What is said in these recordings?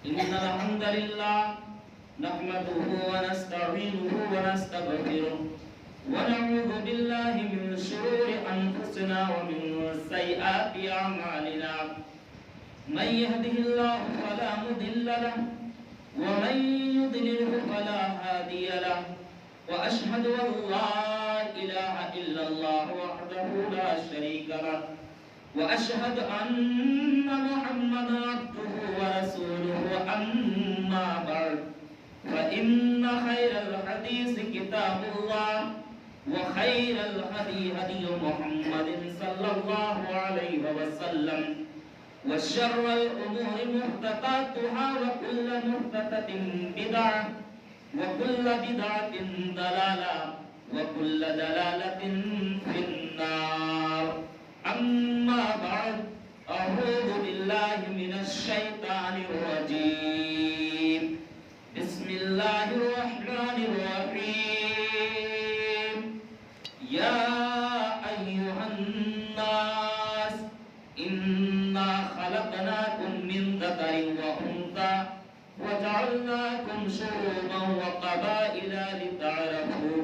إن الحمد لله نحمده ونستعينه ونستغفره ونعوذ بالله من شرور أنفسنا ومن سيئات أعمالنا من يهده الله فلا مضل له ومن يضلله فلا هادي له وأشهد أن لا إله إلا الله وحده لا شريك له وأشهد أن محمدا عبده ورسوله أما بعد فإن خير الحديث كتاب الله وخير الهدي هدي محمد صلى الله عليه وسلم وشر الأمور محدثاتها وكل محدثة بدعة وكل بدعة ضلالة وكل ضلالة في النار أما بعد أعوذ بالله من الشيطان الرجيم بسم الله الرحمن الرحيم يا أيها الناس إنا خلقناكم من ذكر وأنثى وجعلناكم شعوبا وقبائل لتعارفوا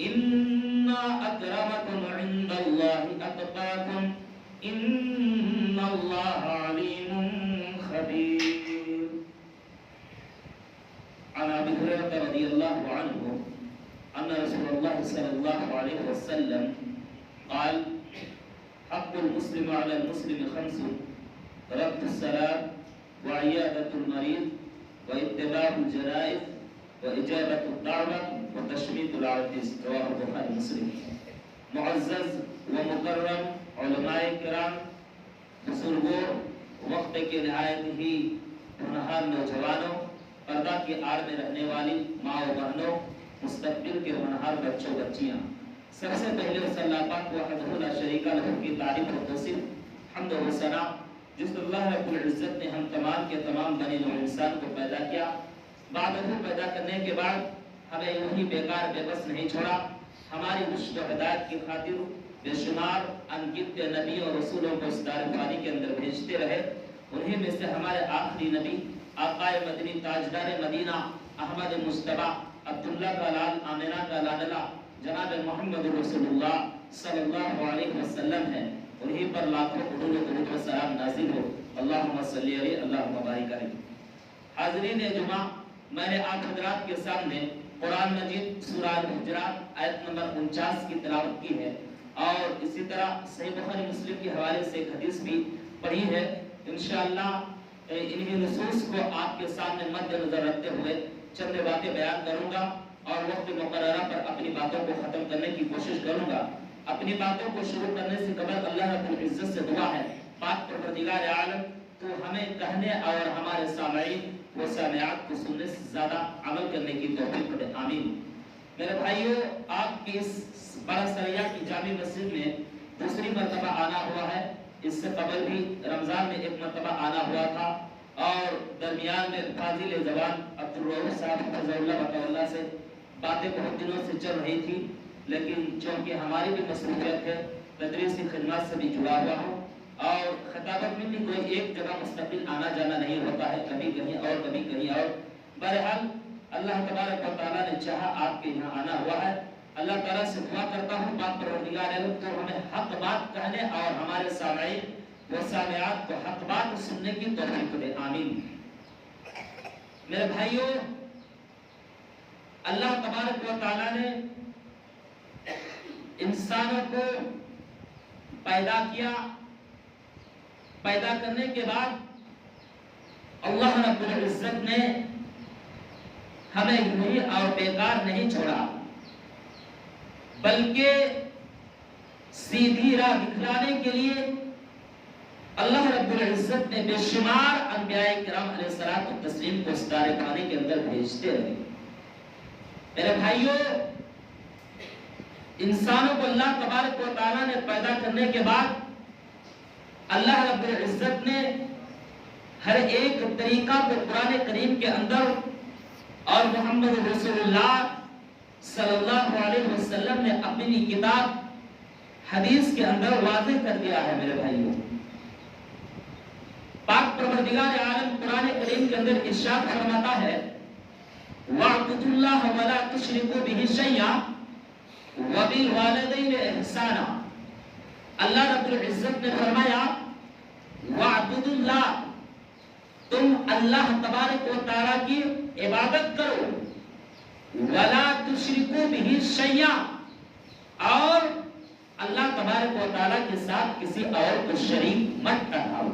إن أكرمكم عند الله أتقاكم إن الله عليم خبير. عن أبي هريرة رضي الله عنه أن رسول الله صلى الله عليه وسلم قال حق المسلم على المسلم خمس رد السلام وعيادة المريض واتباع الجنائز وإجابة الدعوة وتشميت العاطس. رواه البخاري مسلم. معزز و مکرم علماء کرام، بزرگوں، وقت کے نہایت ہی ہونہار نوجوانوں، پردہ کی آڑ میں رہنے والی ماں و بہنوں، مستقبل کے ہونہار بچوں بچیاں، سب سے پہلے صلی اللہ پاک وحدہ لا شریک لہ کی تعریف و توصیف، حمد و ثنا جس اللہ رب العزت نے ہم تمام کے تمام بنی نوع انسان کو پیدا کیا، بعد وہ پیدا کرنے کے بعد ہمیں یوں ہی بیکار بے بس نہیں چھوڑا، ہماری رشد و ہدایت کی خاطر بے شمار انگت نبی اور رسولوں کو اس دار فانی کے اندر بھیجتے رہے. انہیں میں سے ہمارے آخری نبی آقا مدنی تاجدار مدینہ احمد مصطفیٰ عبداللہ کا لال آمنہ کا لاڈلا جناب محمد رسول اللہ صلی اللہ علیہ وسلم ہے. انہیں پر لاکھوں درود و سلام نازل ہو. اللہم صلی علیہ اللہم بارک علیہ. حاضرین جمعہ، میں نے آپ حضرات کے سامنے قرآن مجید سورہ الحجرات آیت نمبر 49 کی تلاوت کی ہے اور اسی طرح صحیح بخاری مسلم کے حوالے سے ایک حدیث بھی پڑھی ہے. انشاءاللہ انہی نصوص کو آپ کے سامنے مد نظر رکھتے ہوئے چند باتیں بیان کروں گا اور وقت مقررہ پر اپنی باتوں کو ختم کرنے کی کوشش کروں گا. اپنی باتوں کو شروع کرنے سے قبل اللہ رب العزت سے دعا ہے پاک پروردگار عالم تو ہمیں کہنے اور ہمارے سامعین وہ سامعات کو سننے سے زیادہ عمل کرنے کی توفیق دے. آمین. میرے بھائیو، آپ کی اس بڑا سریہ کی جامع مسجد میں دوسری مرتبہ آنا ہوا ہے. اس سے قبل بھی رمضان میں ایک مرتبہ آنا ہوا تھا اور درمیان میں فاضل زبان عبدالرؤوف صاحب حفظہ اللہ بقاء اللہ سے باتیں بہت دنوں سے چل رہی تھی، لیکن چونکہ ہماری بھی مصروفیت ہے، تدریسی خدمات سے بھی جڑا ہوا ہوں اور خطابت میں بھی کوئی ایک جگہ مستقل آنا جانا نہیں ہوتا ہے، کبھی کہیں اور کبھی کہیں اور. بہرحال اللہ تبارک و تعالیٰ نے چاہا آپ کے یہاں آنا ہوا ہے. اللہ تعالیٰ سے دعا کرتا ہوں پاک پروردگار عالم تو ہمیں حق بات کہنے اور ہمارے سامعین و سامعات کو حق بات سننے کی توفیق دے. آمین. میرے بھائیو، اللہ تبارک و تعالیٰ نے انسانوں کو پیدا کیا. پیدا کرنے کے بعد اللہ رب العزت نے ہمیں یوں اور بیکار نہیں چھوڑا، بلکہ سیدھی راہ دکھلانے کے لیے اللہ رب العزت نے بے شمار انبیاء کرام علیہ الصلوۃ والتسلیم کو اس دار فانی کے اندر بھیجتے رہے. میرے بھائیو، انسانوں کو اللہ تبارک و تعالیٰ نے پیدا کرنے کے بعد اللہ رب العزت نے ہر ایک طریقہ کو قرآن کریم کے اندر اور محمد رسول اللہ صلی اللہ علیہ وسلم نے اپنی کتاب حدیث کے اندر واضح کر دیا ہے. میرے بھائیوں، پاک پروردگار عالم قرآن کریم کے اندر ارشاد فرماتا ہے وَاعْبُدُوا اللَّهَ وَلَا تُشْرِكُوا بِهِ شَيْئًا وَبِالْوَالِدَيْنِ إِحْسَانًا. اللہ رب العزت نے فرمایا وَاعْبُدُوا اللَّهَ، تم اللہ تبارک و تعالیٰ کی عبادت کرو، وَلَا تُشْرِكُوا بِهِ شَيْئًا، اور اللہ تبارک و تعالیٰ کے ساتھ کسی اور کو شریک مت ٹھہراؤ.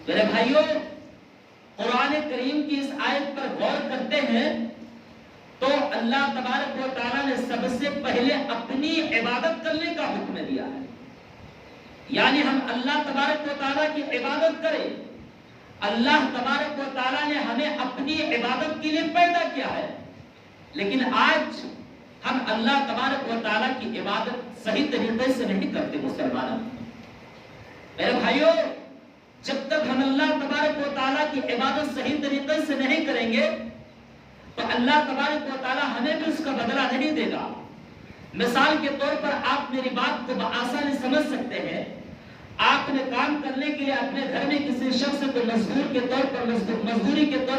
میرے بھائیوں، قرآن کریم کی اس آیت پر غور کرتے ہیں تو اللہ تبارک و تعالیٰ نے سب سے پہلے اپنی عبادت کرنے کا حکم دیا ہے. یعنی ہم اللہ تبارک و تعالیٰ کی عبادت کریں. اللہ تبارک و تعالیٰ نے ہمیں اپنی عبادت کے لیے پیدا کیا ہے، لیکن آج ہم اللہ تبارک و تعالیٰ کی عبادت صحیح طریقے سے نہیں کرتے. مسلمانوں، میرے بھائیوں، جب تک ہم اللہ تبارک و تعالیٰ کی عبادت صحیح طریقے سے نہیں کریں گے تو اللہ تبارک و تعالیٰ ہمیں بھی اس کا بدلہ نہیں دے گا. مثال کے طور پر آپ میری بات کو بآسانی سمجھ سکتے ہیں. آپ نے کام کرنے کے لیے اپنے گھر میں کسی شخص کو مزدوری کے طور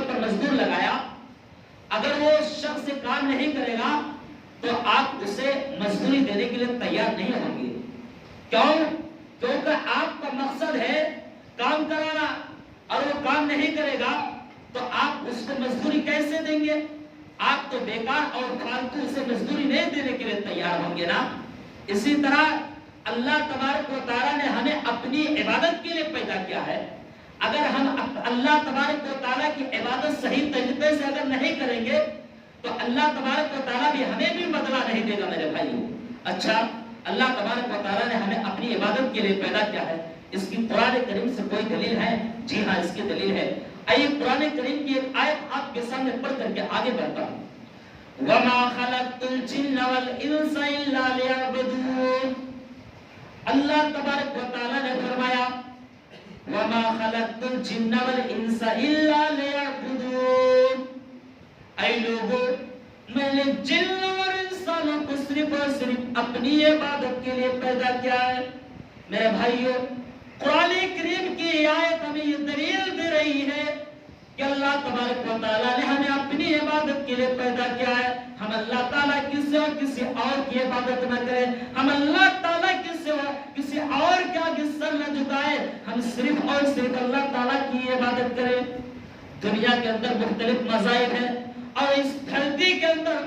پر مزدور لگایا. اگر وہ شخص کام نہیں کرے گا تو آپ اسے مزدوری دینے کے لیے تیار نہیں ہوں گے. کیوں؟ کیونکہ آپ کا مقصد ہے کام کرانا، اور وہ کام نہیں کرے گا تو آپ اس کو مزدوری کیسے دیں گے؟ آپ تو بیکار اور فالتو اسے مزدوری نہیں دینے کے لیے تیار ہوں گے نا. اسی طرح اللہ تبارک و تعالیٰ نے ہمیں اپنی عبادت کے لیے پیدا کیا ہے. اگر ہم اللہ تبارک و تعالیٰ کی عبادت صحیح طریقے سے اگر نہیں کریں گے تو اللہ تبارک و تعالیٰ بھی ہمیں بھی بدلہ نہیں دے گا. میرے بھائیوں، اچھا، اللہ تبارک و تعالیٰ نے ہمیں اپنی عبادت کے لیے پیدا کیا ہے، اس کی قرآن کریم سے کوئی دلیل ہے؟ جی ہاں، اس کی دلیل ہے. آئیے قرآن کریم کی ایک آیت آپ کے سامنے پڑھ کر کے آگے بڑھتا ہوں. وَمَا خَلَقْتُ الْجِنَّ وَالْإِنسَ إِلَّا لِيَعْبُدُونِ. اللہ تبارک و تعالیٰ نے فرمایا وَمَا خَلَقْتُ الْجِنَّ وَالْإِنسَ إِلَّا لِيَعْبُدُونِ. اے لوگوں، میں نے جن اور انسانوں کو صرف اور صرف اپنی عبادت کے لیے پیدا کیا ہے. میرے بھائیوں، قرآن کریم کی آیت ہمیں یہ دلیل دے رہی ہے کہ اللہ تبارک و تعالیٰ نے ہمیں اپنی عبادت کے لیے پیدا کیا ہے. ہم اللہ تعالیٰ کی سوا کسی اور کی عبادت نہ کریں. ہم اللہ تعالیٰ کی سوا کسی اور کے آگے سر نہ جھکائیں. ہم صرف اور صرف اللہ تعالیٰ کی عبادت کریں. دنیا کے اندر مختلف مذاہب ہیں اور اس دھرتی کے اندر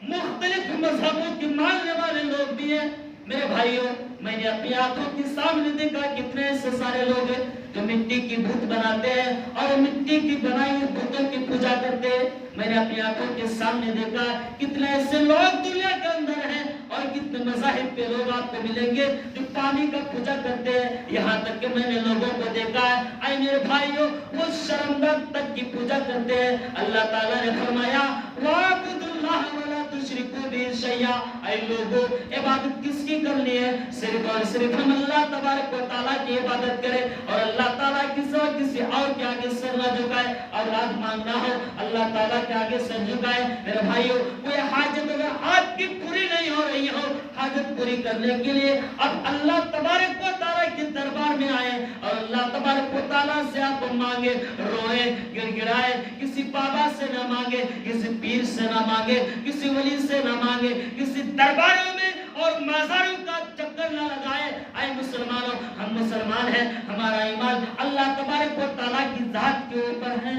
مختلف مذہبوں کے ماننے والے لوگ بھی ہیں. میرے بھائیوں، میں نے اپنی آنکھوں کے سامنے دیکھا کتنے ایسے سارے لوگ ہیں جو مٹی کی بت بناتے ہیں اور مٹی کی بنائی ہوئی بتوں کی پوجا کرتے ہیں. میں نے اپنی آنکھوں کے سامنے دیکھا کتنے ایسے لوگ دنیا کے اندر ہیں اور کتنے مذاہب کے لوگ آپ کو ملیں گے جو پانی کا پوجا کرتے ہیں. یہاں تک کہ میں نے لوگوں کو دیکھا ہے، اے میرے بھائیوں، وہ شرمگاہ تک کی پوجا کرتے ہیں. اللہ تعالیٰ نے فرمایا وَاعْبُدُوا اللَّهَ وَلَا تُشْرِكُوا بِهِ شَيْئًا. اے لوگوں، عبادت کس کی کرنی ہے؟ صرف اور صرف ہم اللہ تبارک و تعالیٰ کی عبادت کریں اور اللہ تعالیٰ کی سوا کسی اور کے آگے سر نہ جھکائے. اور رات مانگنا ہو اللہ تعالیٰ کے آگے سر جھکائے. میرے بھائیوں، کوئی حاجت اگر آپ کی پوری نہیں ہو رہی ہو، حاجت پوری کرنے کے لیے اب اللہ تبارک و تعالیٰ کے دربار میں آئے اور اللہ تبارک و تعالیٰ سے آپ مانگے، روئے، گر گرائے. کسی بابا سے نہ مانگے، کسی پیر سے نہ مانگے، کسی ولی سے نہ مانگے، کسی درباروں میں اور مزاروں کا چکر نہ لگائے. اے مسلمانوں، ہم مسلمان ہیں، ہمارا ایمان اللہ تبارک و تعالیٰ کی ذات کے اوپر ہے.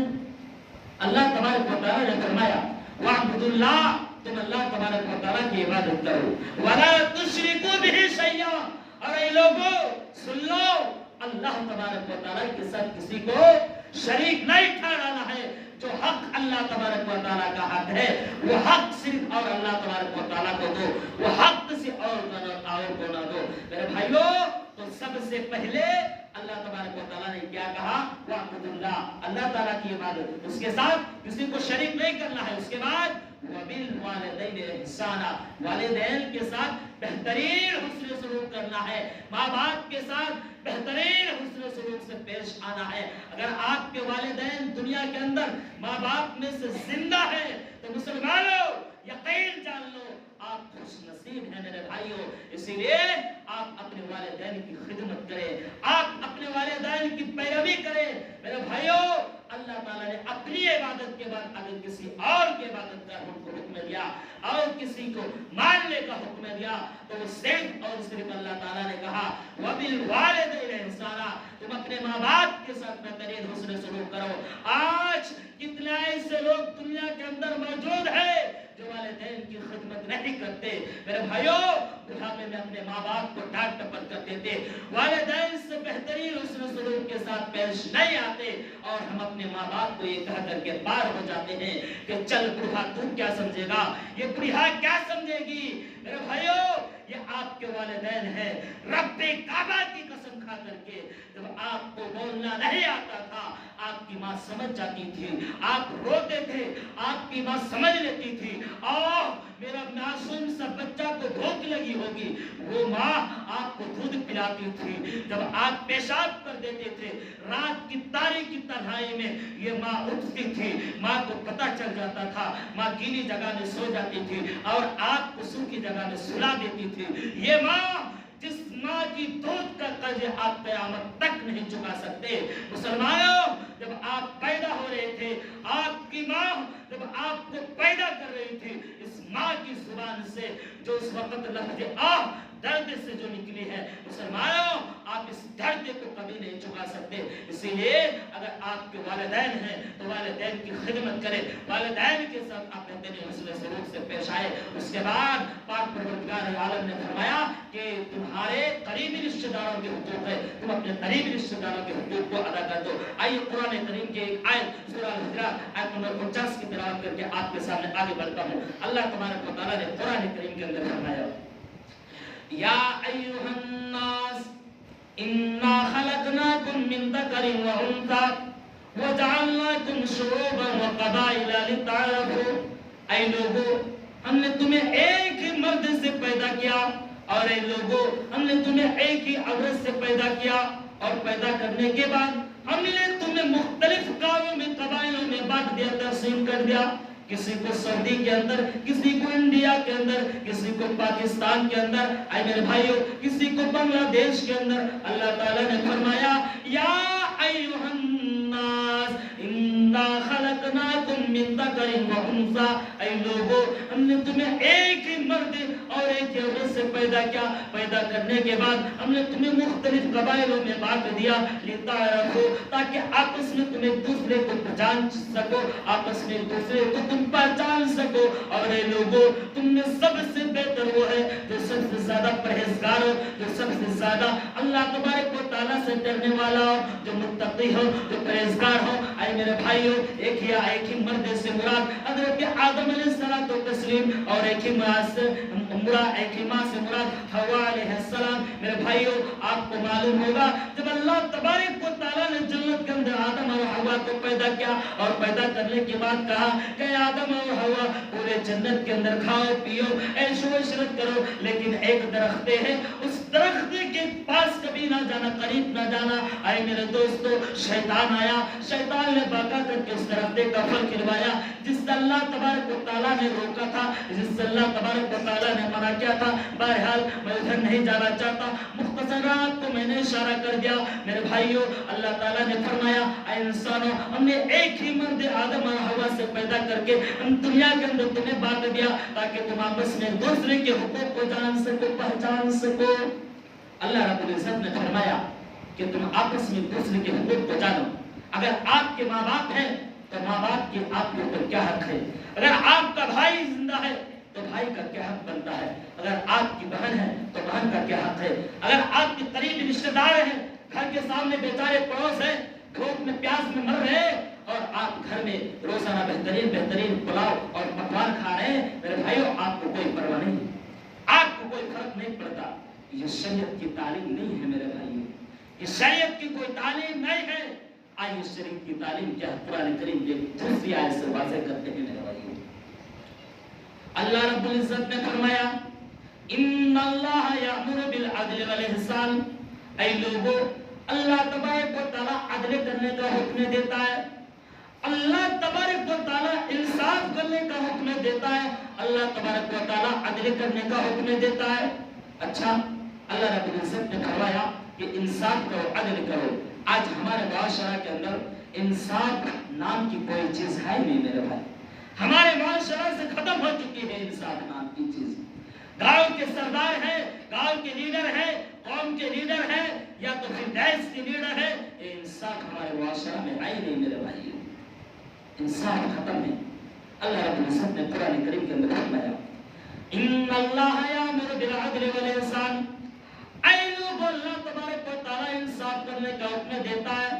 اللہ تبارک و تعالیٰ نے فرمایا وَاعْبُدُوا اللَّهَ، تم اللہ تبارک و تعالیٰ کی عبادت کرو، وَلَا تُشْرِكُوا بِهِ شَيْئًا. اور اے لوگوں سن لو، اللہ تبارک و تعالیٰ کے ساتھ کسی کو شریک نہیں ٹھہرانا ہے. جو حق اللہ تبارک و تعالیٰ کا حق ہے وہ حق صرف اور اللہ تبارک و تعالیٰ کو دو، وہ حق کسی اور کو نہ دو. میرے بھائیوں، تو سب سے پہلے اللہ تبارک و تعالیٰ نے کیا کہا؟ وَاعْبُدُوا اللَّهَ، اللہ تعالیٰ کی عبادت، اس کے ساتھ کسی کو شریک نہیں کرنا ہے. اس کے بعد وَبِالْوَالِدَيْنِ إِحْسَانًا، والدین کے ساتھ بہترین حسن سلوک کرنا ہے. ماں باپ کے ساتھ بہترین حسن سلوک سے پیش آنا ہے. اگر آپ کے والدین دنیا کے اندر ماں باپ میں سے زندہ ہیں تو مسلمانوں یقین جان لو آپ خوش نصیب ہیں. میرے بھائیوں، اسی لیے آپ اپنے والدین کی خدمت کریں، آپ اپنے والدین کی پیروی کریں. میرے بھائیوں، اللہ اللہ تعالیٰ نے اپنی عبادت کے بعد اگر کسی اور کی عبادت کا حکم دیا اور کسی کو ماننے کا حکم دیا تو وہ صرف اور صرف اللہ تعالیٰ نے کہا وَبِالْوَالِدَيْنِ إِحْسَانًا، تم اپنے ماں باپ کے ساتھ بہترین حسن سلوک کرو۔ آج کتنے ایسے لوگ دنیا کے اندر موجود ہیں جو والدین کی خدمت نہیں کرتے۔ میرے بھائیوں، بڑھاپے میں اپنے ماں باپ کو ڈانٹ ڈپٹ کر دیتے، والدین سے بہترین حسن سلوک کے ساتھ پیش نہیں آتے، اور ہم اپنے ماں باپ کو یہ کہہ کر کے پار ہو جاتے ہیں کہ چل بوڑھا تو کیا سمجھے گا، یہ بوڑھا کیا سمجھے گی۔ میرے بھائیوں، یہ آپ کے والدین ہیں۔ رب کعبہ کی قسم کھا کر کے جب آپ کو بولنا نہیں آتا تھا، آپ کی ماں سمجھ جاتی تھی، آپ روتے تھے، آپ کی ماں سمجھ لیتی تھی، میرا معصوم سا بچہ کو بھوک لگی ہوگی، وہ ماں آپ کو دودھ پلاتی تھی۔ جب آپ پیشاب کر دیتے تھے رات کی تاریکی تنہائی میں، یہ ماں اٹھتی تھی، ماں کو پتہ چل جاتا تھا، ماں گیلی جگہ میں سو جاتی تھی اور آپ کو سوکھی جگہ میں سلا دیتی تھی۔ یہ ماں، جس ماں کی دودھ کا قرض آپ قیامت تک نہیں چکا سکتے۔ مسلمانوں، جب آپ پیدا ہو رہے تھے، آپ کی ماں جب آپ کو پیدا کر رہی تھی، اس ماں کی زبان سے جو اس وقت لفظ درد سے جو نکلی ہے، مسلمانوں، آپ اس درد کو کبھی نہیں چکا سکتے۔ اسی لیے اگر آپ کے والدین ہیں تو والدین کی خدمت کریں، والدین کے ساتھ آپ بہترین حسن سلوک سے پیش آئے۔ اس کے بعد پاک پروردگار عالم نے فرمایا کہ تمہارے قریبی رشتہ داروں کے حقوق ہے، تم اپنے قریبی رشتہ داروں کے حقوق کو ادا کر دو۔ آئیے قرآن کریم کی ایک آیت سورہ الحجرات آیت نمبر 49 کی تلاوت کر کے آپ کے سامنے آگے بڑھتا ہوں۔ اللہ تبارک و تعالیٰ نے قرآن کریم کے اندر فرمایا، یا ایھا الناس انا خلقناکم من ذکر و انثی وجعلناکم شعوبا وقبائل لتعارفوا۔ اے لوگو، ہم نے تمہیں ایک ہی مرد سے پیدا کیا، اور اے لوگو، ہم نے تمہیں ایک ہی عورت سے پیدا کیا، اور پیدا کرنے کے بعد ہم نے تمہیں مختلف قوموں میں، قبائلوں میں بانٹ دیا، تقسیم کر دیا۔ کسی کو سعودی کے اندر، کسی کو انڈیا کے اندر، کسی کو پاکستان کے اندر، اے میرے بھائیوں، کسی کو بنگلہ دیش کے اندر۔ اللہ تعالیٰ نے فرمایا، یا ایھا الناس انا خلقناکم من ذکر و انثی۔ اے لوگو، ہم نے تمہیں ایک ہی مرد اور ایک ہی عورت سے پیدا کیا، پیدا کرنے کے بعد ہم نے تمہیں مختلف قبائلوں میں بانٹ دیا، لتعارفوا، تاکہ آپس میں تم ایک دوسرے کو پہچان سکو، آپس میں ایک دوسرے کو تم پہچان سکو۔ اور اے لوگو، تم میں سب سے بہتر وہ ہے جو سب سے زیادہ پرہیزگار ہو، جو سب سے زیادہ اللہ تبارک و تعالیٰ سے ڈرنے والا ہو، جو متقی ہو، جو پرہیزگار ہو۔ اے میرے بھائیوں، ایک ہی مرد سے مراد حضرت آدم علیہ السلام اور ایک ہی ماں سے مراد حوا علیہ السلام۔ میرے بھائیوں، آپ کو معلوم ہوگا جب اللہ تبارک و تعالیٰ نے جنت کے اندر آدم اور حوا کو پیدا کیا، اور پیدا کرنے کے بعد کہا کہ آدم اور حوا پورے جنت کے اندر کھاؤ پیو عیش و عشرت کرو، لیکن ایک درخت ہے، اس درخت کے پاس کبھی نہ جانا، قریب نہ جانا۔ اے میرے دوستو، شیطان آیا، شیطان نے باقا کر کے اس درخت کا پھل کھلوایا جس سے اللہ تبارک و تعالیٰ نے روکا تھا، جس سے اللہ تبارک و تعالیٰ نے منع کیا تھا۔ بہرحال میں ادھر نہیں جانا چاہتا، مختصرات کو میں نے اشارہ کر دیا۔ میرے بھائیوں، اللہ تعالیٰ نے فرمایا، اے انسانوں، ہم نے ایک ہی مرد آدم اور حوا سے پیدا کر کے ہم دنیا کے اندر تمہیں بانٹ دیا تاکہ تم آپس میں دوسرے کے حقوق کو جان سکو، پہچان سکو۔ اللہ رب العزت نے فرمایا کہ تم آپس میں دوسرے کے حقوق کو جانو۔ اگر آپ کے ماں باپ ہیں تو ماں باپ کی آپ کے اوپر کیا حق ہے، اگر آپ کا بھائی زندہ ہے تو بھائی کا کیا حق بنتا ہے، اگر آپ کی بہن ہے تو بہن کا کیا حق ہے، اگر آپ کے قریبی رشتہ دار ہیں، گھر کے سامنے بیچارے پڑوس ہیں، بھوک میں پیاس میں مر رہے ہیں، اور آپ گھر میں روزانہ بہترین پلاؤ اور پکوان کھا رہے ہیں، میرے بھائیوں، آپ کو کوئی پرواہ نہیں، آپ کو کوئی فرق نہیں پڑتا۔ یہ شریعت کی تعلیم نہیں ہے میرے بھائیوں، یہ شریعت کی کوئی تعلیم نہیں ہے۔ آئیے شریعت کی تعلیم کیا قرآن کریم کے دوسری آیت سے واضح کرتے ہیں میرے بھائیوں۔ اللہ رب العزت نے فرمایا، ان اللہ یأمر بالعدل والاحسان۔ اے لوگو، اللہ تبارک و تعالیٰ عدل کرنے کا حکم دیتا ہے، اللہ تبارک و تعالیٰ انصاف کرنے کا حکم دیتا ہے، اللہ تبارک و تعالیٰ عدل کرنے کا حکم دیتا ہے۔ اچھا، اللہ رب العزت نے فرمایا کہ انصاف کرو، عدل کرو۔ آج ہمارے معاشرہ کے اندر انصاف نام کی کوئی چیز ہے نہیں میرے بھائی. ہمارے معاشرہ سے ختم ہو چکی ہے انصاف نام کی چیز. گاؤں کے سردار ہے، گاؤں کے لیڈر ہے، قوم کے لیڈر ہے، یا تو پھر دیش کے لیڈر ہے، انصاف ہمارے معاشرہ میں ہے نہیں میرے بھائی. انصاف ختم ہے. اللہ رب العزت نے قرآن کریم کے اندر فرمایا ان اللہ یامر بالعدل والاحسان. اے لوگوں، اللہ تبارک و تعالی انصاف کرنے کا حکم دیتا ہے.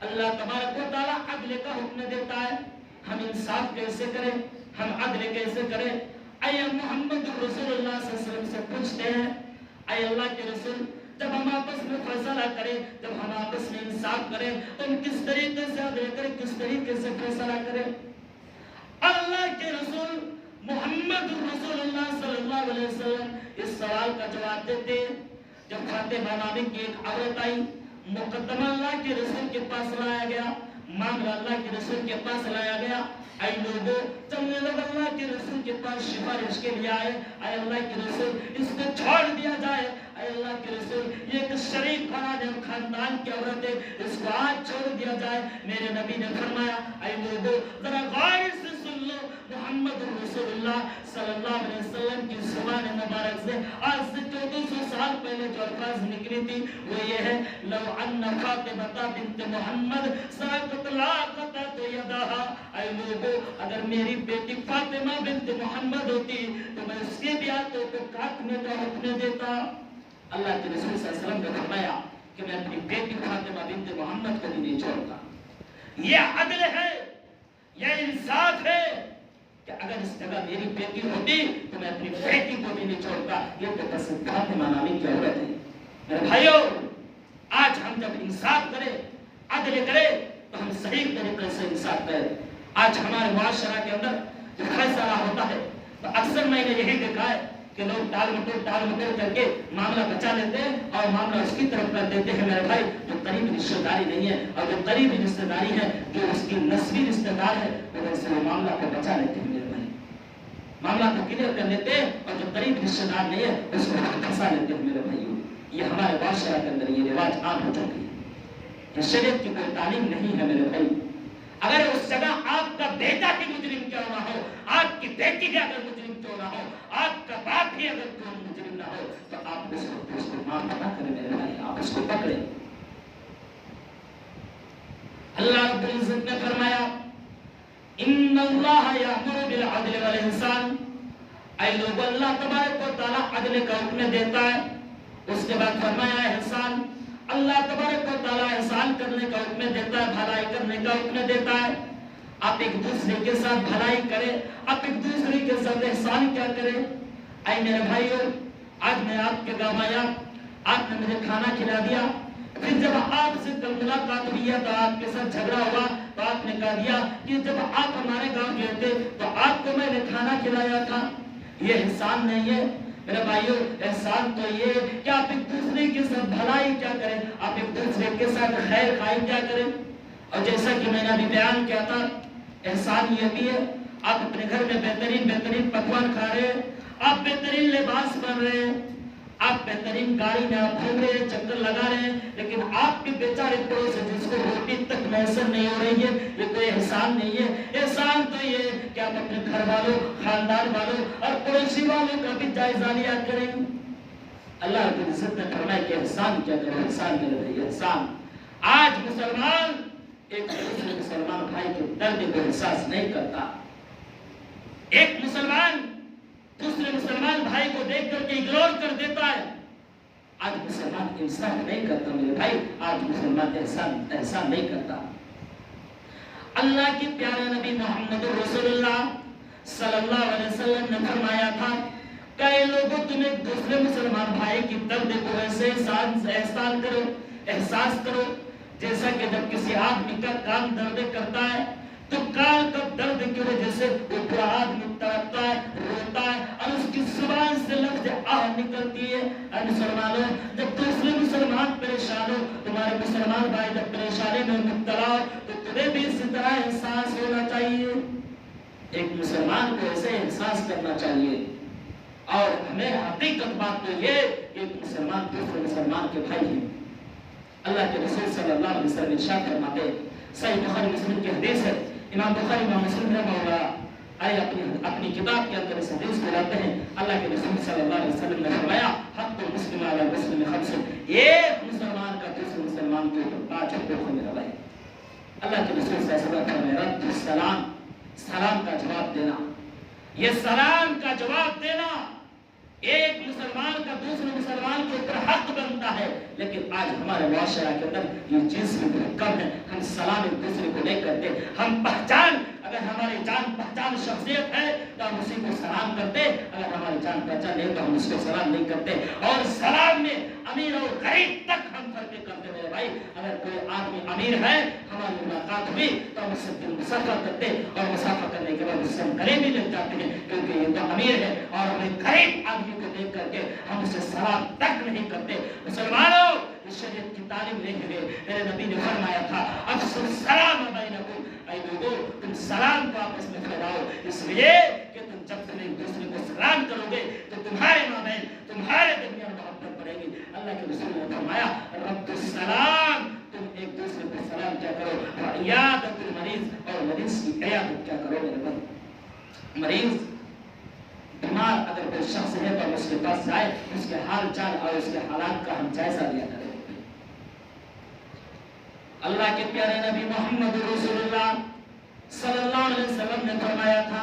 اللہ تبارک و تعالی عدل کا حکم دیتا ہے. ہم انصاف کیسے کریں، ہم عدل کیسے کریں؟ اے محمد رسول اللہ صلی اللہ علیہ وسلم سے پوچھتے ہیں، اے اللہ کے رسول، جب ہم آپس میں فیصلہ کریں، جب ہم آپس میں انصاف کریں تو ہم کس طریقے سے عدل کریں، کس طریقے سے فیصلہ کریں؟ اللہ کے رسول محمد رسول اللہ صلی اللہ علیہ وسلم اس سوال کا جواب دیتے. جب فاطمہ نامی کی ایک عورت آئی، مقدمہ اللہ کے رسول کے پاس لایا گیا، معاملہ اللہ کے رسول کے پاس لایا گیا. اے لوگوں، چلنے لوگ اللہ کے رسول کے پاس سفارش کے لیے آئے. اے اللہ کے رسول، اس کو چھوڑ دیا جائے. اے اللہ کے رسول، یہ ایک شریف خاندان کی عورت ہے، اس کو آج چھوڑ دیا جائے. میرے نبی نے فرمایا، اے لوگوں ذرا غور سے سن لو، محمد رسول اللہ صلی اللہ علیہ وسلم کی زبان مبارک سے آج سے 1400 سال پہلے جو الفاظ نکلی تھی وہ یہ ہے، لو ان فاطمہ بنت محمد سرقت لا قطعت یدہا. اے لوگوں، اگر میری بیٹی فاطمہ بنت محمد ہوتی تو میں اس کے بھی ہاتھوں کو کاٹنے کا حکم دیتا. اللہ کے رسول صلی اللہ علیہ وسلم نے فرمایا کہ میں اپنی بیٹی فاطمہ بنت محمد کو بھی نہیں چھوڑتا. یہ عدل ہے، یہ انصاف ہے کہ اگر اس جگہ میری بیٹی ہوتی تو میں اپنی بیٹی کو بھی نہیں چھوڑتا. یہ تو بس فاطمہ نامی کی عورت ہے. میرے بھائیو، آج ہم جب انصاف کریں، عدل کریں تو ہم صحیح طریقے سے انصاف کریں. آج ہمارے معاشرہ کے اندر جو فیصلہ ہوتا ہے تو اکثر میں نے یہی دیکھا ہے کہ لوگ ٹال مٹول کر کے معاملہ بچا لیتے ہیں اور معاملہ اس کی طرف کر دیتے ہیں. میرے بھائی، جو قریبی رشتہ داری نہیں ہے اور جو قریبی رشتہ داری ہے، جو اس کی نسبی رشتہ دار ہے، وہ ایسے معاملہ کو بچا لیتے ہیں. میرے بھائی، معاملہ کو کلیئر کر لیتے ہیں اور جو قریبی رشتہ دار نہیں ہے اس کو پھنسا لیتے ہیں. میرے بھائیو، یہ ہمارے معاشرہ کے اندر یہ رواج عام ہو چکی ہے. یہ شریعت کی کوئی تعلیم نہیں ہے. میرے بھائی، اگر اس جگہ آپ کا بیٹا ہی مجرم کیوں نہ ہو، آپ کی بیٹی ہی اگر مجرم کیوں نہ ہو، آپ کا باپ ہی اگر کوئی مجرم نہ ہو، تو آپ اس کو معاف نہ کریں. میرے بھائی، آپ اس کو پکڑیں. اللہ رب العزت نے فرمایا ان اللہ یامر بالعدل والاحسان. اے لوگ، اللہ تبارک و تعالی عدل کا حکم دیتا ہے. اس کے بعد فرمایا احسان. اللہ تبارک و تعالی احسان کرنے کا حکم دیتا ہے، بھلائی کرنے کا حکم دیتا ہے. آپ ایک دوسرے کے ساتھ بھلائی کریں، آپ ایک دوسرے کے ساتھ احسان کیا کریں. اے میرے بھائیو، آج میں آپ کے گاؤں آیا، آپ نے مجھے کھانا کھلا دیا. پھر جب آپ سے کل ملاقات ہوئی ہے تو آپ کے ساتھ جھگڑا ہوا تو آپ نے کہا دیا کہ جب آپ ہمارے گاؤں گئے تھے تو آپ کو میں نے کھانا کھلایا تھا. یہ احسان نہیں ہے. میرے بھائیو، احسان تو یہ کہ آپ ایک دوسرے کے ساتھ بھلائی کیا کریں، آپ ایک دوسرے کے ساتھ خیر خواہی کیا کریں. اور جیسا کہ میں نے ابھی بیان کیا تھا، احسان یہ بھی ہے آپ اپنے گھر میں بہترین پکوان کھا رہے ہیں، آپ بہترین لباس پہن رہے ہیں، آپ بہترین گاڑی میں آپ گھوم رہے ہیں، چکر لگا رہے ہیں، لیکن آپ کے بیچارے پڑوس جس کو روٹی تک میسر نہیں ہو رہی ہے، یہ کوئی احسان نہیں ہے. احسان تو یہ کہ آپ اپنے گھر والوں، خاندان والوں اور پڑوسی والوں کا بھی جائزہ لیا کریں. اللہ رب العزت نے فرمایا کہ احسان کیا کریں. احسان میرے بھائی، احسان. آج مسلمان ایک دوسرے مسلمان بھائی کے درد کو احساس نہیں کرتا. ایک مسلمان دوسرے مسلمان بھائی کو دیکھ کر کے اگنور کر دیتا ہے. آج مسلمان انصاف نہیں کرتا میرے بھائی. آج مسلمان احسان نہیں کرتا. اللہ کے پیارے نبی محمد رسول اللہ صلی اللہ علیہ وسلم نے فرمایا تھا کہ اے لوگوں، تم ایک دوسرے مسلمان بھائی کی درد کو ایسے احساس کرو جیسا کہ جب کسی آدمی کا کان درد کرتا ہے تو کان کا درد کی وجہ سے وہ پورا آدمی تڑپتا ہے، روتا ہے اور اس کی زبان سے لفظ آہ نکلتی ہے. اے مسلمانوں، جب دوسرے مسلمان پریشان ہو، تمہارے مسلمان بھائی جب پریشانی میں مبتلا ہو تو تمہیں بھی اسی طرح احساس ہونا چاہیے. ایک مسلمان کو ایسے احساس کرنا چاہیے. اور ہمیں حقیقت بات تو یہ کہ ایک مسلمان دوسرے مسلمان کے بھائی ہیں. اللہ کے رسول صلی اللہ علیہ وسلم ارشاد فرماتے صحیح بخاری مسلم کی حدیث ہے. امام بخاری امام مسلم رحمہ اللہ اپنی کتاب کے اندر اس حدیث کو لاتے ہیں. اللہ کے رسول صلی اللہ علیہ وسلم نے فرمایا حق المسلم علی المسلم خمس. ایک مسلمان کا دوسرے مسلمان کے اوپر 5 حقوق میرا بھائی. اللہ کے رسول صلی اللہ علیہ وسلم نے فرمایا رد السلام, سلام کا جواب دینا. یہ سلام کا جواب دینا ایک مسلمان کا دوسرے مسلمان کے اوپر حق بنتا ہے. لیکن آج ہمارے معاشرہ کے اندر یہ چیز بھی بہت کم ہے. ہم سلام ایک دوسرے کو نہیں کرتے. ہم پہچان, اگر ہماری جان پہچان شخصیت ہے تو ہم اسی کو سلام کرتے, اگر ہماری جان پہچان نہیں تو ہم اس کو سلام نہیں کرتے. اور سلام میں امیر اور غریب تک ہم فرق کرتے میرے بھائی. اگر کوئی آدمی امیر ہے, ہماری ملاقات ہوئی تو ہم اس سے دل مسافہ کرتے, اور مسافہ کرنے کے بعد اس سے ہم گلے بھی لگ جاتے ہیں کیونکہ یہ تو امیر ہے. اور ہمیں غریب آدمی کو دیکھ کر کے ہم اسے سلام تک نہیں کرتے. مسلمانوں, اس شریعت کی تعلیم لے کے میرے نبی نے فرمایا تھا افشوا السلام بینکم. اے لوگوں, تم سلام کو آپس میں پھیلاؤ, اس لیے کہ تم جب تم ایک دوسرے کو سلام کرو گے تو تمہارے مابین, تمہارے درمیان محبت بڑھے گی. اللہ کے رسول نے فرمایا رد السلام, تم ایک دوسرے کو سلام کیا کرو. عیادت المریض, اور مریض کی عیادت کیا کرو میرے بھائی. مریض بیمار اگر کوئی شخص ہے تو اس کے پاس جائے, اس کے حال چال اور اس کے حالات کا ہم جائزہ لیا کریں. اللہ کے پیارے نبی محمد رسول اللہ صلی اللہ علیہ وسلم نے فرمایا تھا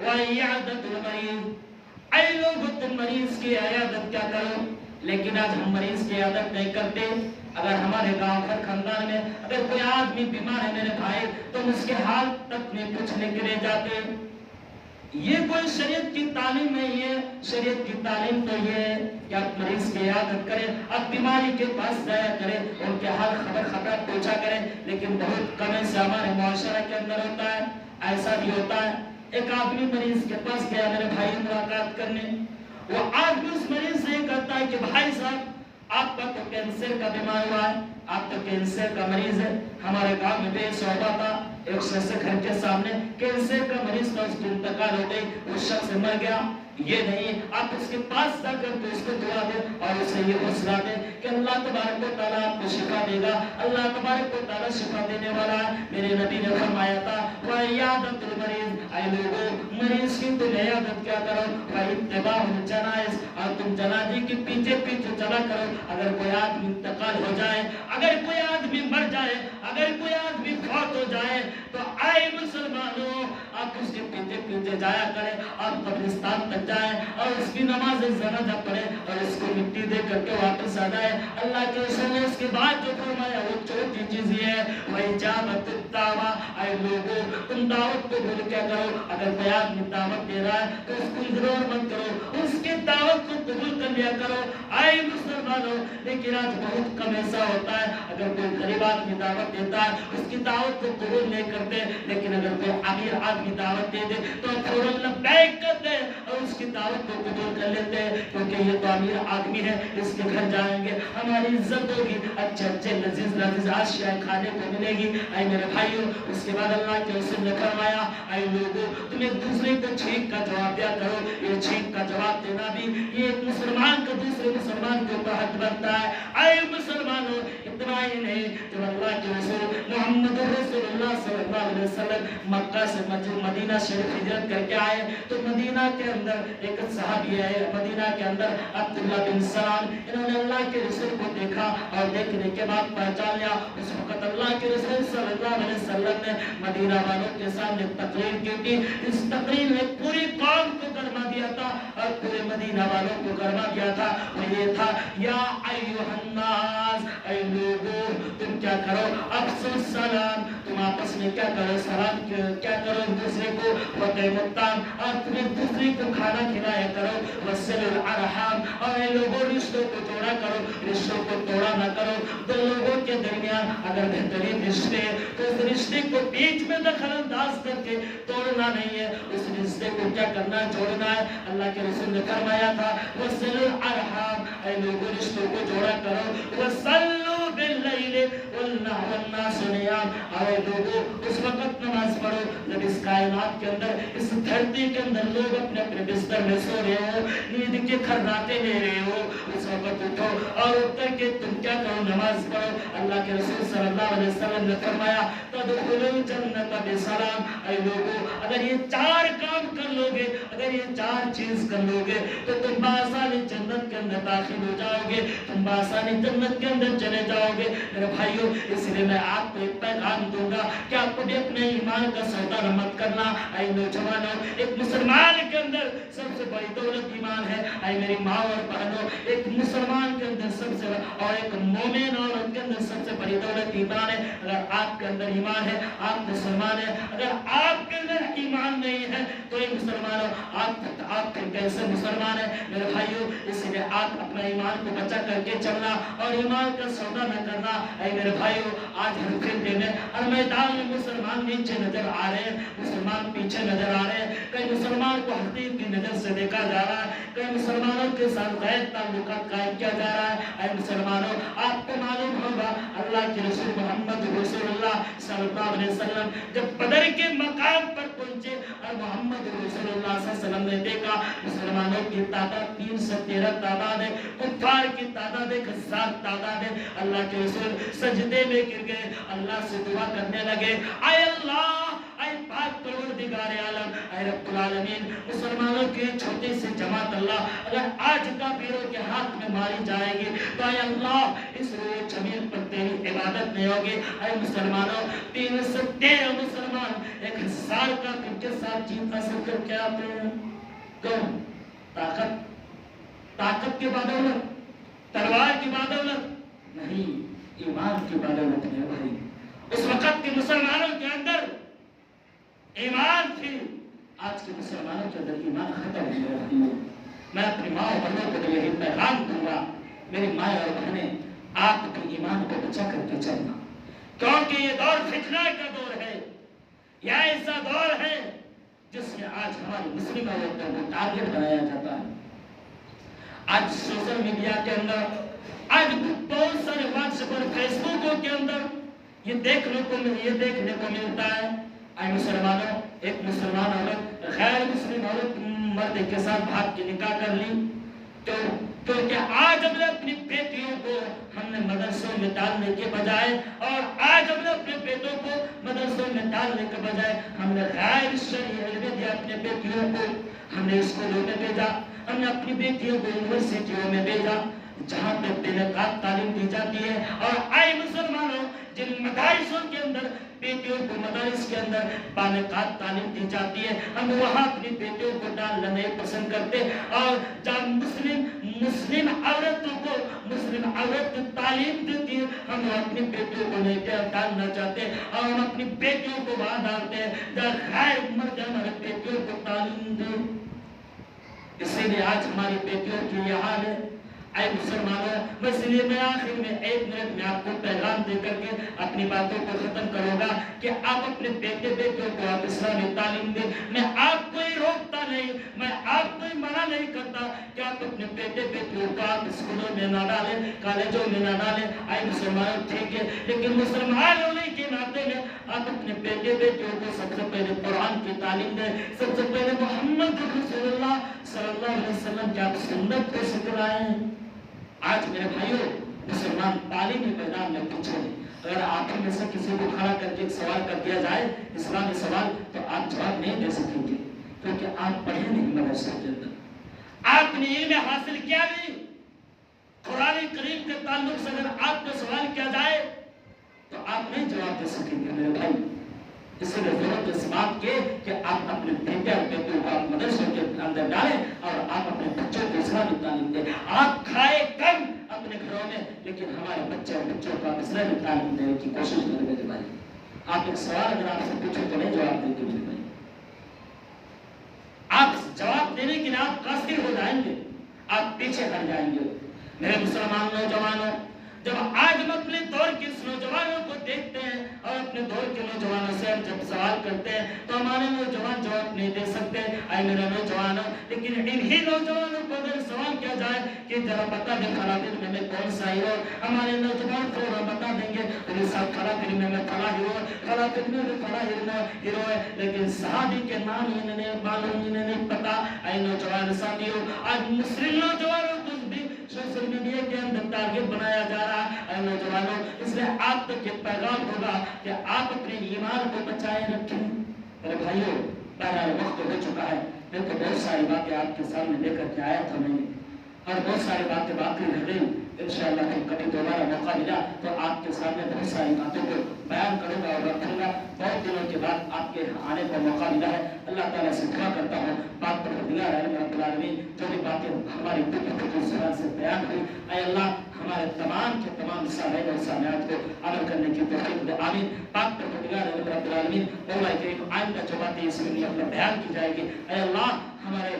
وَعِيَادَةُ الْمَرِيضِ, اے لوگ تم مریض کی عیادت کیا کرو. لیکن آج ہم مریض کی عیادت نہیں کرتے. اگر ہمارے گاؤں گھر خاندان میں اگر کوئی آدمی بیمار ہے میرے بھائی, تو ہم اس کے حال تک نہیں پوچھنے کے لیے جاتے. یہ کوئی شریعت کی تعلیم ہے؟ یہ شریعت کی تعلیم تو یہ ہے کہ آپ مریض کی عیادت کریں, آپ بیماری کے پاس جایا کریں, ان کے حال خبر پوچھا کریں. لیکن بہت کم ایسے ہمارے معاشرہ کے اندر ہوتا ہے. ایسا بھی ہوتا ہے ایک آدمی مریض کے پاس گیا میرے بھائی ملاقات کرنے, وہ آدمی اس مریض سے کہتا ہے کہ بھائی صاحب آپ کا تو کینسر کا بیمار ہوا ہے, آپ تو کینسر کا مریض ہے. ہمارے گاؤں میں بھی شعبہ تھا, ایک شخص گھر کے سامنے کینسر کا مریض تھا, اس کی انتقال ہو گئی, اس شخص مر گیا. یہ نہیں, آپ اس کے پاس جا کر تو اس کو دعا دیں اور اسے یہ حوصلہ دیں کہ اللہ تبارک و تعالیٰ آپ کو شفا دے گا. اللہ تبارک و تعالیٰ شفا دینے والا ہے. میرے نبی نے فرمایا تھا وَعِيَادَةُ الْمَرِيضِ, اے لوگوں مریض کی تم عیادت کیا کرو. وَاتِّبَاعُ الْجَنَائِزِ, اور تم جنازے کے پیچھے پیچھے چلا کرو. اگر کوئی آدمی انتقال ہو جائے, اگر کوئی آدمی مر جائے, اگر کوئی آدمی فوت ہو جائے, تو اے مسلمانوں آپ اس کے پیچھے پیچھے جایا کریں, آپ قبرستان تک جائیں اور اس کی نماز جنازہ پڑھیں اور اس کو مٹی دے کر کے واپس آ جائیں. اللہ کے رسول نے اس کے بعد جو فرمایا وہ چھوٹی چیز یہ ہے وَإِجَابَةُ الدَّعْوَةِ, اے لوگوں تم دعوت کو بھول کیا کرو. اگر کوئی آدمی دعوت دے رہا ہے تو اس کو اگنور مت کرو, اس کی دعوت کو قبول کر لیا کرو. اے مسلمانوں, لیکن آج بہت کم ایسا ہوتا ہے اگر کوئی غریب آدمی دعوت دیتا ہے اس کی دعوت کو قبول نہیں کرتے, لیکن اگر کوئی امیر آدمی دعوت دے دے تو فوراً لبیک کرتے اور اس کی دعوت کو قبول کر لیتے ہیں کیونکہ یہ تو امیر آدمی ہے, اس کے گھر جائیں گے ہماری عزت ہوگی, اچھے اچھے لذیذ لذیذ اشیاء کھانے کو ملے گی. اے میرے بھائیوں, اس کے بعد اللہ کے رسول نے فرمایا اے لوگوں تم ایک دوسرے کو چھینک کا جواب دیا کرو. یہ چھینک کا جواب دینا بھی یہ ایک مسلمان کو دوسرے مسلمان کے اوپر حق بنتا ہے. اے مسلمانوں, اتنا ہی نہیں, جب اللہ کے رسول محمد رسول اللہ صلی اللہ علیہ وسلم مکہ سے مدینہ شریف ہجرت کر کے آئے تو مدینہ کے اندر ایک صحابی ہے, مدینہ کے اندر عبداللہ بن سلام, انہوں نے اللہ کے رسول کو دیکھا اور دیکھنے کے بعد پہچان لیا. اس وقت اللہ کے رسول صلی اللہ علیہ وسلم نے مدینہ والوں کے سامنے تقریر کی تھی. اس تقریر میں پوری قوم کو گرما دیا تھا اور پورے مدینہ والوں کو گرما دیا تھا. وہ یہ تھا یا ایھا الناس, اے لوگوں تم کیا کرو افشوا السلام, تم آپس میں کیا کرو سلام کیا کرو ایک دوسرے کو. وَأَطِیعُوا الطَّعَامَ, اور تم ایک دوسرے کو کھانا کھلایا کرو. وَصِلُوا الْأَرْحَامَ, اور اے لوگوں رشتوں کو جوڑا کرو, رشتوں کو توڑا نہ کرو. دو لوگوں کے درمیان اگر بہترین رشتے تو اس رشتے کو بیچ میں دخل انداز کر کے توڑنا نہیں ہے, اس رشتے کو کیا کرنا ہے, جوڑنا ہے. اللہ کے رسول نے فرمایا تھا وَصِلُوا الْأَرْحَامَ, اے لوگوں رشتوں کو جوڑا کرو. وَصَلُّوا باللیل والناس نیام، اے لوگوں اس وقت نماز پڑھو جب اس کائنات کے اندر، اس دھرتی کے اندر لوگ اپنے اپنے بستر میں سو رہے ہو، نیند کے کھرراٹے لے رہے ہو، اس وقت اٹھو اور اٹھ کر کے تم کیا کرو؟ نماز پڑھو۔ اللہ کے رسول صلی اللہ علیہ وسلم نے فرمایا تدخلوا الجنت بسلام، اے لوگوں اگر یہ 4 کام کر لو گے، اگر یہ 4 چیز کر لو گے تو تم بآسانی جنت کے اندر داخل ہو جاؤ گے، تم بآسانی جنت کے اندر چلے جاؤ گے۔ میرے بھائیوں اس لیے میں آپ کو ایک پیغام دوں گا کہ آپ کو بھی اپنے ایمان کا سودا مت کرنا۔ اے نوجوانوں، ایک مسلمان کے اندر سب سے بڑی دولت ایمان ہے۔ اے میری ماں اور بہنوں، ایک مسلمان کے اندر سب سے اور ایک مومن عورت کے اندر سب سے بڑی دولت ایمان ہے۔ اگر آپ کے اندر ایمان ہے آپ مسلمان ہیں، اگر آپ کے اندر ایمان نہیں ہے تو یہ مسلمان آپ کیسے مسلمان ہیں؟ میرے بھائیوں اس لیے آپ اپنا ایمان کو بچا کر کے چلنا اور ایمان کا سودا نہ کرنا۔ اے میرے بھائیوں آج ہر خطے میں ہر میدان میں مسلمان نیچے نظر آ رہے ہیں، مسلمان پیچھے نظر آ رہے ہیں، کئی مسلمان کو حقیر کی نظر سے دیکھا جا رہا ہے، کئی مسلمانوں کے ساتھ غیر تعلقات قائم کیا جا رہا ہے۔ اے مسلمانوں آپ کو معلوم ہوگا اللہ کے رسول محمد رسول اللہ صلی اللہ علیہ وسلم جب بدر کے مقام پر پہنچے اور محمد رسول اللہ صلی اللہ علیہ وسلم نے دیکھا مسلمانوں کی تعداد 313 تعداد ہے، کفار کی تعداد 1000 تعداد ہے۔ اللہ کے رسول سجدے میں گر گئے، اللہ سے دعا کرنے لگے، اے اللہ، اے پاک پروردگار عالم، اے رب العالمین، مسلمانوں کی چھوٹی سی جماعت اللہ اگر آج کافروں کے ہاتھ میں ماری جائے گی تو اے اللہ اس روئے زمین پر تیری عبادت نہیں ہوگی۔ اے مسلمانوں 313 مسلمان 1000 کافر کے ساتھ جیت حاصل کر کے آتے ہیں، کون؟ طاقت کی بدولت، تلوار کی بدولت نہیں، ایمان کی بدولت ہے بھائی۔ اس وقت کے مسلمانوں کے اندر ایمان تھی، آج کے مسلمانوں کے اندر ایمان ختم ہو گیا۔ میں اپنی ماں اور بہنوں کو یہی پیغام دوں گا، میری ماں اور بہنیں آپ کے ایمان کو بچا کر کے چلنا، کیونکہ یہ دور فتنہ کا دور ہے، یہ ایسا دور ہے جس میں آج ہماری مسلم عورتوں کو ٹارگٹ بنایا جاتا ہے۔ آج سوشل میڈیا کے اندر، آج بہت سارے واٹس ایپ اور فیس بکوں کے اندر یہ دیکھنے کو ملتا ہے۔ اے مسلمانوں، ایک مسلمان عورت غیر مسلم عورت مرد کے ساتھ بھاگ کے نکاح کر لی، تو کیا آج ہم نے اپنی بیٹیوں کو ہم نے مدرسوں میں ڈالنے کے بجائے، اور آج ہم نے اپنے بیٹوں کو مدرسوں میں ڈالنے کے بجائے ہم نے غیر شرعی علم دیا اپنے بیٹیوں کو، ہم نے اسکولوں میں بھیجا، ہم نے اپنی بیٹیوں کو یونیورسٹیوں میں بھیجا جہاں پہ بے نقاب تعلیم دی جاتی ہے۔ اور اے مسلمانوں جن مدارسوں کے اندر بیٹیوں کو مدارس کے اندر بانقاب تعلیم دی جاتی ہے، ہم وہاں اپنی بیٹیوں کو ڈالنا نہیں پسند کرتے، اور جب مسلم عورتوں کو مسلم عورت تعلیم دیتی ہے ہم اپنی بیٹیوں کو نہیں ڈالنا چاہتے، اور ہم اپنی بیٹیوں کو وہاں ڈالتے ہیں جہاں غیر مرد ہمارے بیٹیوں کو تعلیم دے۔ اسی لیے آج ہماری بیٹیوں کی یہ حال ہے۔ اے مسلمانوں، بس لیے میں آخر میں 1 منٹ میں آپ کو پیغام دے کر کے اپنی باتوں کو ختم کروں گا کہ آپ اپنے بیٹے بیٹوں کو آپ اسلامی تعلیم دیں۔ میں آپ کو ہی روکتا نہیں، میں آپ کو ہی منع نہیں کرتا کہ آپ اپنے بیٹے بیٹوں کو آپ اسکولوں میں نہ ڈالیں، کالجوں میں نہ ڈالیں۔ اے مسلمانوں ٹھیک ہے، لیکن مسلمان ہونے کے ناطے میں آپ اپنے بیٹے بیٹوں کو سب سے پہلے قرآن کی تعلیم دیں، سب سے پہلے محمد رسول اللہ صلی اللہ علیہ وسلم کی آپ سنت کو سکھلائیں۔ آج میرے بھائیوں مسلمان تعلیمی میدان میں پیچھے ہیں۔ اگر آپ میں سے کسی کو کھڑا کر کے ایک سوال کر دیا جائے اسلامی سوال تو آپ جواب نہیں دے سکیں گے، کیونکہ آپ پڑھے نہیں مدرسے کے اندر، آپ نے علم حاصل کیا نہیں۔ قرآن کریم کے تعلق سے اگر آپ کو سوال کیا جائے تو آپ نہیں جواب دے سکیں گے میرے بھائی۔ اس لیے ضرورت اس بات کی کہ آپ اپنے بیٹے اور بیٹوں کو آپ مدرسوں کے اندر ڈالیں اور آپ اپنے بچوں کو اسلامی تعلیم دیں۔ آپ کھائے کم اپنے گھروں میں، لیکن ہمارے بچے اور بچوں کو آپ اسلامی تعلیم دینے کی کوشش کریں میرے بھائی۔ آپ ایک سوال اگر آپ سے پوچھو تو نہیں جواب دیں گے میرے بھائی، آپ جواب دینے کے لیے آپ قاصر ہو جائیں گے، آپ پیچھے ہٹ جائیں گے۔ میرے مسلمان نوجوانوں، جب آج ہم اپنے دور کے اس نوجوانوں کو دیکھتے ہیں اور اپنے دور کے نوجوانوں سے ہم جب سوال کرتے ہیں تو ہمارے نوجوان جواب نہیں دے سکتے اے میرے نوجوانوں، لیکن انہی نوجوانوں کو اگر سوال کیا جائے کہ ذرا بتا دیں فلاں فلم میں کون سا ہیرو، ہمارے نوجوان فوراً بتا دیں گے میرے ساتھ فلاں فلم میں فلاں ہیرو، فلاں فلم میں فلاں ہیرو ہے، لیکن صحابی کے نام انہیں نہیں معلوم، انہیں نہیں پتا۔ اے نوجوان ساتھیوں، آج مسلم نوجوانوں کو بھی سوشل میڈیا کے اندر ٹارگٹ بنایا جا رہا ہے۔ اے نوجوانوں، اس لیے آپ تک یہ پیغام ہوگا کہ آپ اپنے ایمان کو بچائے رکھیں۔ میرے بھائیوں، بہرحال وقت ہو چکا ہے، میں تو بہت ساری باتیں آپ کے سامنے لے کر کے آیا تھا میں نے، اور بہت ساری باتیں باقی رہ گئی۔ انشاءاللہ کبھی دوبارہ موقع ملا تو آپ کے سامنے بہت ساری باتوں کو بیان کروں گا اور رکھوں گا۔ بہت دنوں کے بعد آپ کے آنے کا موقع ملا ہے، اللہ تعالیٰ سے دعا کرتا ہوں پاک پروردگار عالم رب العالمین جو بھی باتیں ہماری دل زبان سے بیان ہوئی، اے اللہ ہمارے تمام کے تمام سامعین اور سامعات کو عمل کرنے کی توفیق دے، آمین۔ پاک پروردگار عالم رب العالمین مولا کریم آئندہ جو باتیں اس میں اپنا بیان کی جائے گی، اے اللہ ہمارے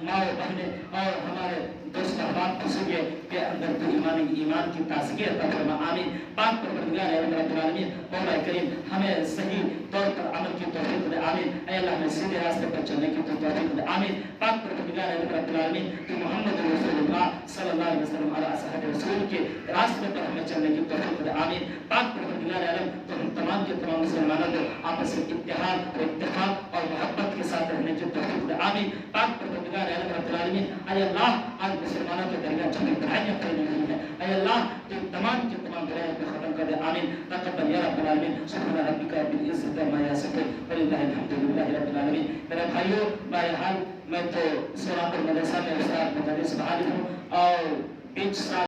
ماں و بہنیں اور ہمارے دوست احباب کو سنیے کہ اندر تو ایمان کی تازگی عطا فرما، آمین۔ پاک پروردگار عالم رب العالمین مولا کریم ہمیں صحیح طور پر عمل کی توفیق دے، آمین۔ اے اللہ ہمیں سیدھے راستے پر چلنے کی توفیق دے، آمین۔ پاک پروردگار عالم رب العالمین تو محمد رسول اللہ صلی اللہ علیہ وسلم علیہ صحابہ رسول کے راستے پر ہمیں چلنے کی توفیق دے، آمین۔ پاک پروردگار عالم تو ہم تمام کے تمام مسلمانوں کو آپس میں اتحاد و اتفاق اور محبت کے ساتھ رہنے کی توفیق دے، آمین۔ پاک پروردگار عالم رب العالمین اے اللہ آج مسلمانوں کے درمیان جنگ برائیاں پھیلی ہوئی ہیں، اے اللہ تو تمام کے تمام برائیاں کو ختم کر دے، آمین۔ تقبل یا رب العالمین، سبحان ربک رب العزت عما یصفون وللہ الحمد للہ رب العالمین۔ میرے بھائیوں، بہرحال میں تو سورہ المدرسہ میں استاد مدرس بحالی ہوں اور 20 سال